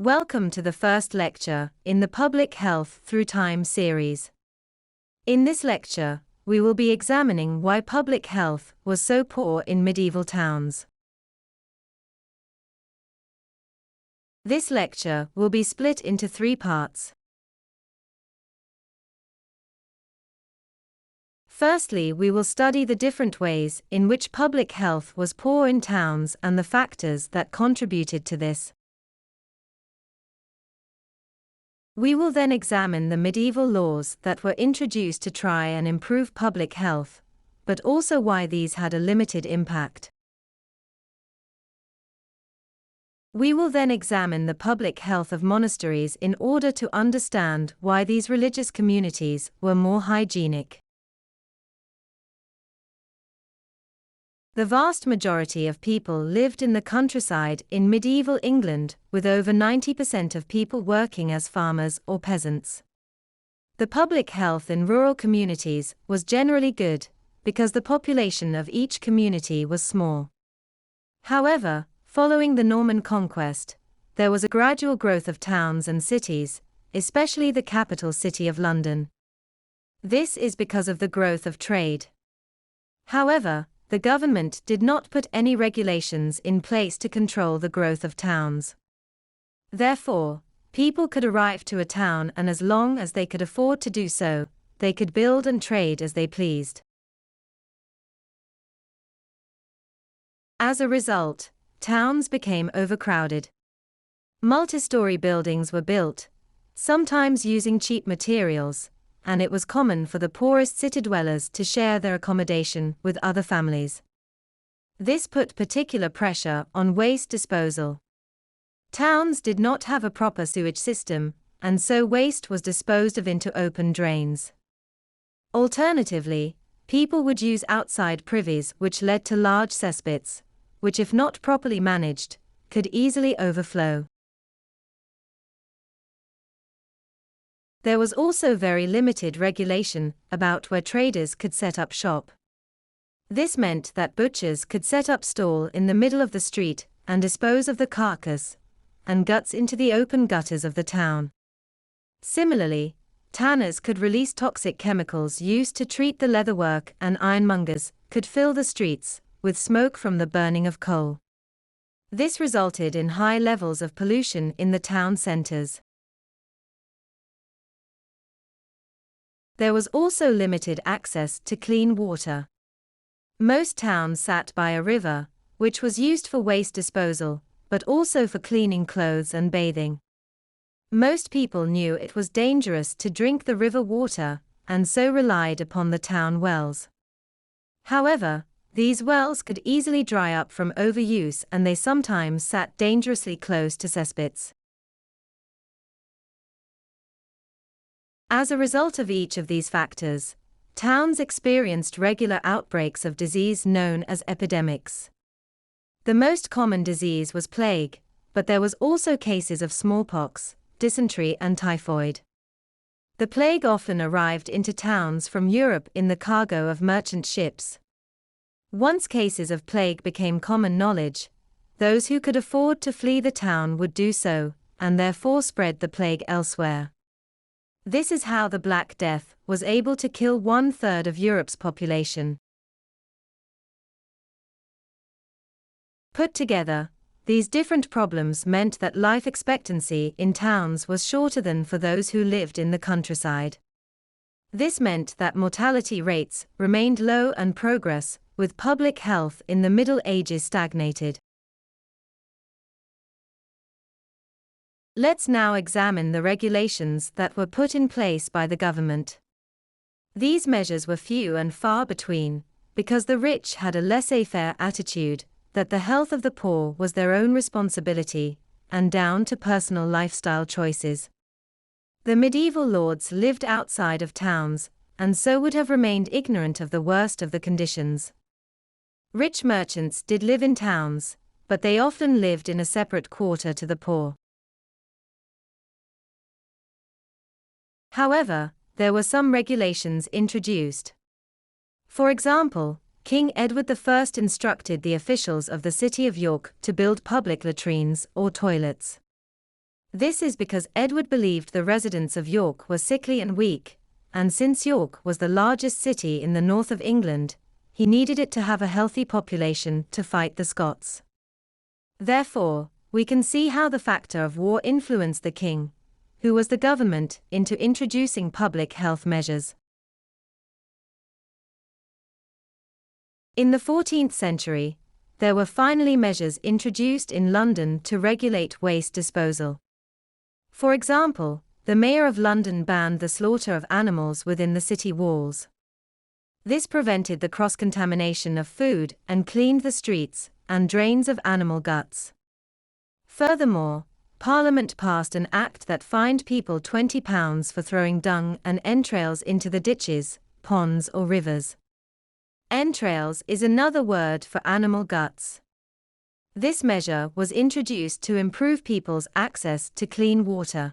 Welcome to the first lecture in the Public Health Through Time series. In this lecture, we will be examining why public health was so poor in medieval towns. This lecture will be split into 3 parts. Firstly, we will study the different ways in which public health was poor in towns and the factors that contributed to this. We will then examine the medieval laws that were introduced to try and improve public health, but also why these had a limited impact. We will then examine the public health of monasteries in order to understand why these religious communities were more hygienic. The vast majority of people lived in the countryside in medieval England, with over 90% of people working as farmers or peasants. The public health in rural communities was generally good, because the population of each community was small. However, following the Norman conquest, there was a gradual growth of towns and cities, especially the capital city of London. This is because of the growth of trade. However, the government did not put any regulations in place to control the growth of towns. Therefore, people could arrive to a town, and as long as they could afford to do so, they could build and trade as they pleased. As a result, towns became overcrowded. Multi-story buildings were built, sometimes using cheap materials, and it was common for the poorest city dwellers to share their accommodation with other families. This put particular pressure on waste disposal. Towns did not have a proper sewage system, and so waste was disposed of into open drains. Alternatively, people would use outside privies, which led to large cesspits, which, if not properly managed, could easily overflow. There was also very limited regulation about where traders could set up shop. This meant that butchers could set up stall in the middle of the street and dispose of the carcass and guts into the open gutters of the town. Similarly, tanners could release toxic chemicals used to treat the leatherwork, and ironmongers could fill the streets with smoke from the burning of coal. This resulted in high levels of pollution in the town centers. There was also limited access to clean water. Most towns sat by a river, which was used for waste disposal, but also for cleaning clothes and bathing. Most people knew it was dangerous to drink the river water, and so relied upon the town wells. However, these wells could easily dry up from overuse, and they sometimes sat dangerously close to cesspits. As a result of each of these factors, towns experienced regular outbreaks of disease known as epidemics. The most common disease was plague, but there was also cases of smallpox, dysentery, and typhoid. The plague often arrived into towns from Europe in the cargo of merchant ships. Once cases of plague became common knowledge, those who could afford to flee the town would do so, and therefore spread the plague elsewhere. This is how the Black Death was able to kill 1/3 of Europe's population. Put together, these different problems meant that life expectancy in towns was shorter than for those who lived in the countryside. This meant that mortality rates remained low and progress with public health in the Middle Ages stagnated. Let's now examine the regulations that were put in place by the government. These measures were few and far between, because the rich had a laissez-faire attitude that the health of the poor was their own responsibility, and down to personal lifestyle choices. The medieval lords lived outside of towns, and so would have remained ignorant of the worst of the conditions. Rich merchants did live in towns, but they often lived in a separate quarter to the poor. However, there were some regulations introduced. For example, King Edward I instructed the officials of the city of York to build public latrines or toilets. This is because Edward believed the residents of York were sickly and weak, and since York was the largest city in the north of England, he needed it to have a healthy population to fight the Scots. Therefore, we can see how the factor of war influenced the king, who was the government, into introducing public health measures. In the 14th century, there were finally measures introduced in London to regulate waste disposal. For example, the Mayor of London banned the slaughter of animals within the city walls. This prevented the cross-contamination of food and cleaned the streets and drains of animal guts. Furthermore, Parliament passed an act that fined people £20 for throwing dung and entrails into the ditches, ponds or rivers. Entrails is another word for animal guts. This measure was introduced to improve people's access to clean water.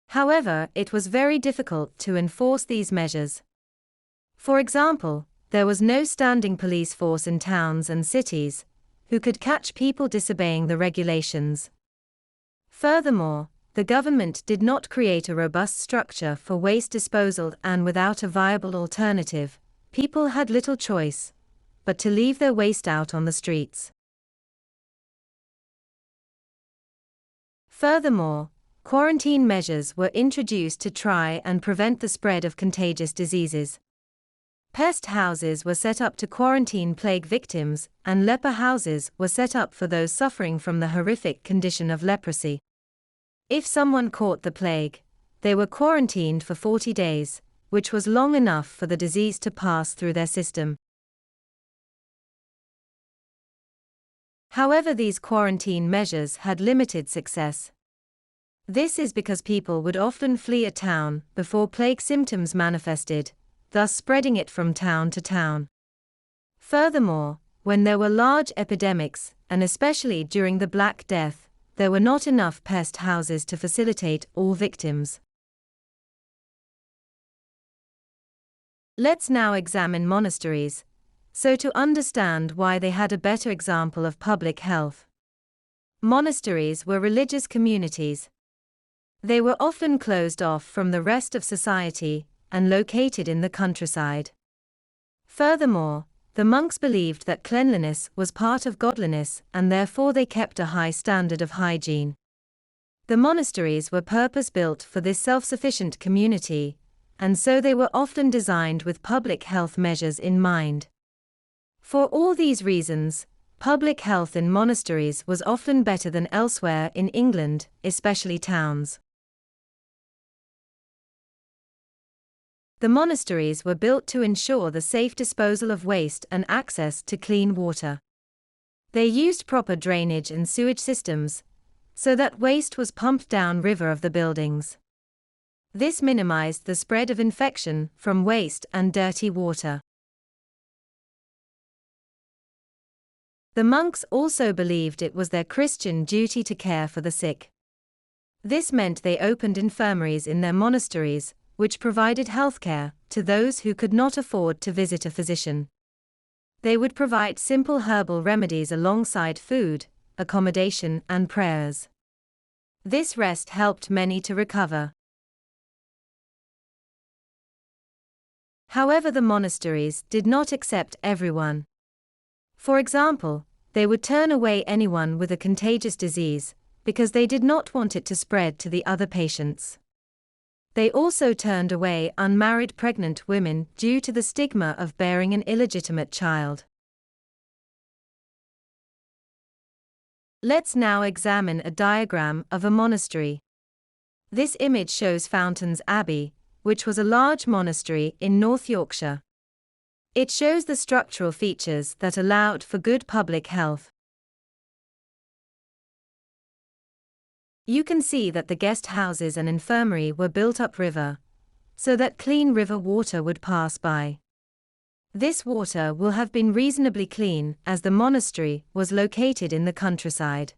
However, it was very difficult to enforce these measures. For example, there was no standing police force in towns and cities who could catch people disobeying the regulations. Furthermore, the government did not create a robust structure for waste disposal, and without a viable alternative, people had little choice but to leave their waste out on the streets. Furthermore, quarantine measures were introduced to try and prevent the spread of contagious diseases. Pest houses were set up to quarantine plague victims, and leper houses were set up for those suffering from the horrific condition of leprosy. If someone caught the plague, they were quarantined for 40 days, which was long enough for the disease to pass through their system. However, these quarantine measures had limited success. This is because people would often flee a town before plague symptoms manifested, thus spreading it from town to town. Furthermore, when there were large epidemics, and especially during the Black Death, there were not enough pest houses to facilitate all victims. Let's now examine monasteries, so to understand why they had a better example of public health. Monasteries were religious communities. They were often closed off from the rest of society and located in the countryside. Furthermore, the monks believed that cleanliness was part of godliness, and therefore they kept a high standard of hygiene. The monasteries were purpose-built for this self-sufficient community, and so they were often designed with public health measures in mind. For all these reasons, public health in monasteries was often better than elsewhere in England, especially towns. The monasteries were built to ensure the safe disposal of waste and access to clean water. They used proper drainage and sewage systems, so that waste was pumped down river of the buildings. This minimized the spread of infection from waste and dirty water. The monks also believed it was their Christian duty to care for the sick. This meant they opened infirmaries in their monasteries, which provided healthcare to those who could not afford to visit a physician. They would provide simple herbal remedies alongside food, accommodation, and prayers. This rest helped many to recover. However, the monasteries did not accept everyone. For example, they would turn away anyone with a contagious disease, because they did not want it to spread to the other patients. They also turned away unmarried pregnant women due to the stigma of bearing an illegitimate child. Let's now examine a diagram of a monastery. This image shows Fountains Abbey, which was a large monastery in North Yorkshire. It shows the structural features that allowed for good public health. You can see that the guest houses and infirmary were built upriver, so that clean river water would pass by. This water will have been reasonably clean, as the monastery was located in the countryside.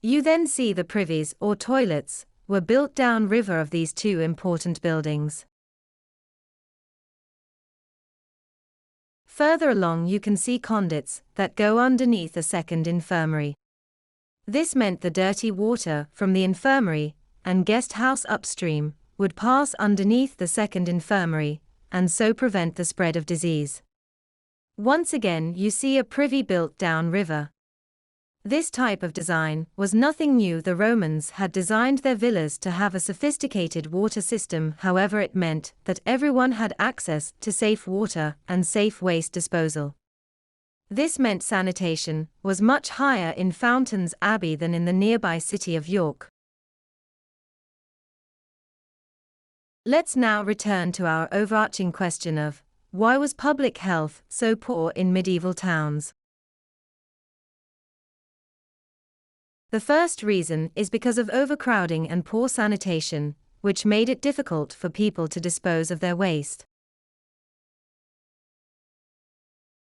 You then see the privies or toilets were built down river of these two important buildings. Further along you can see conduits that go underneath a second infirmary. This meant the dirty water from the infirmary and guest house upstream would pass underneath the second infirmary, and so prevent the spread of disease. Once again, you see a privy built downriver. This type of design was nothing new. The Romans had designed their villas to have a sophisticated water system, however, it meant that everyone had access to safe water and safe waste disposal. This meant sanitation was much higher in Fountains Abbey than in the nearby city of York. Let's now return to our overarching question of why was public health so poor in medieval towns? The first reason is because of overcrowding and poor sanitation, which made it difficult for people to dispose of their waste.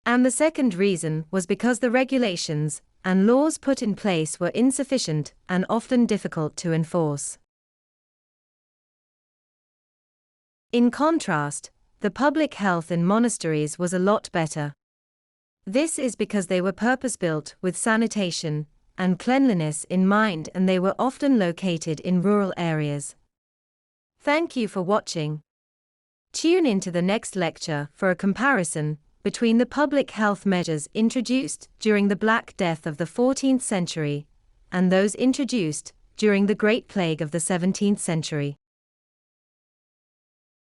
And the second reason was because the regulations and laws put in place were insufficient and often difficult to enforce. In contrast, the public health in monasteries was a lot better. This is because they were purpose-built with sanitation and cleanliness in mind, and they were often located in rural areas. Thank you for watching. Tune in to the next lecture for a comparison between the public health measures introduced during the Black Death of the 14th century and those introduced during the Great Plague of the 17th century.